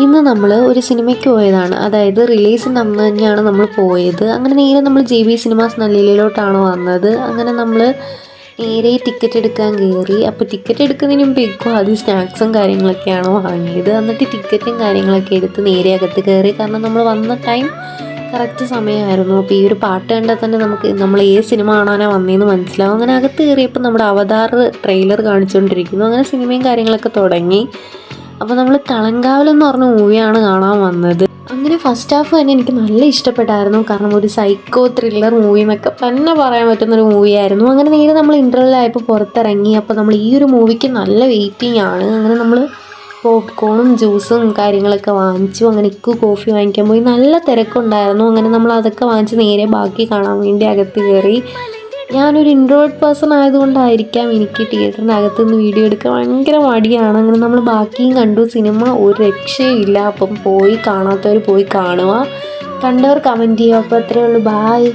ഇന്ന് നമ്മൾ ഒരു സിനിമയ്ക്ക് പോയതാണ്. അതായത് റിലീസിൻ്റെ അന്ന് തന്നെയാണ് നമ്മൾ പോയത്. അങ്ങനെ നേരെ നമ്മൾ JB സിനിമാസ് നല്ലിയിലോട്ടാണ് വന്നത്. അങ്ങനെ നമ്മൾ നേരെ ടിക്കറ്റ് എടുക്കാൻ കയറി. അപ്പോൾ ടിക്കറ്റ് എടുക്കുന്നതിന് മുമ്പ് ആദ്യം സ്നാക്സും കാര്യങ്ങളൊക്കെയാണ് വാങ്ങിയത്. എന്നിട്ട് ടിക്കറ്റും കാര്യങ്ങളൊക്കെ എടുത്ത് നേരെ അകത്ത് കയറി. കാരണം നമ്മൾ വന്ന ടൈം കറക്റ്റ് സമയമായിരുന്നു. അപ്പോൾ ഈ ഒരു പാട്ട് കണ്ടാൽ തന്നെ നമ്മൾ ഏത് സിനിമ കാണാനാണ് വന്നതെന്ന് മനസ്സിലാവും. അങ്ങനെ അകത്ത് കയറിയപ്പോൾ നമ്മുടെ അവതാർ ട്രെയിലർ കാണിച്ചുകൊണ്ടിരിക്കുന്നു. അങ്ങനെ സിനിമയും കാര്യങ്ങളൊക്കെ തുടങ്ങി. അപ്പോൾ നമ്മൾ കളങ്കാവലെന്ന് പറഞ്ഞ മൂവിയാണ് കാണാൻ വന്നത്. അങ്ങനെ ഫസ്റ്റ് ഹാഫ് തന്നെ എനിക്ക് നല്ല ഇഷ്ടപ്പെട്ടായിരുന്നു. കാരണം ഒരു സൈക്കോ ത്രില്ലർ മൂവി എന്നൊക്കെ തന്നെ പറയാൻ പറ്റുന്നൊരു മൂവിയായിരുന്നു. അങ്ങനെ നേരെ നമ്മൾ ഇൻ്റർവെല്ലായപ്പോൾ പുറത്തിറങ്ങി. അപ്പോൾ നമ്മൾ ഈ ഒരു മൂവിക്ക് നല്ല വെയിറ്റിംഗ് ആണ്. അങ്ങനെ നമ്മൾ പോപ്കോണും ജ്യൂസും കാര്യങ്ങളൊക്കെ വാങ്ങിച്ചു. അങ്ങനെ കോഫി വാങ്ങിക്കാൻ പോയി. നല്ല തിരക്കുണ്ടായിരുന്നു. അങ്ങനെ നമ്മൾ അതൊക്കെ വാങ്ങിച്ച് നേരെ ബാക്കി കാണാൻ വേണ്ടി അകത്ത് കയറി. ഞാനൊരു ഇൻട്രോവേർട്ട് പേഴ്സൺ ആയതുകൊണ്ടായിരിക്കാം എനിക്ക് തിയേറ്ററിൻ്റെ അകത്ത് നിന്ന് വീഡിയോ എടുക്കാൻ ഭയങ്കര മടിയാണ്. അങ്ങനെ നമ്മൾ ബാക്കിയും കണ്ടു. സിനിമ ഒരു രക്ഷയില്ല. അപ്പം പോയി കാണാത്തവർ പോയി കാണുക, കണ്ടവർ കമൻറ്റ് ചെയ്യുക. അപ്പോൾ അത്രയേ ഉള്ളൂ. ബായ്.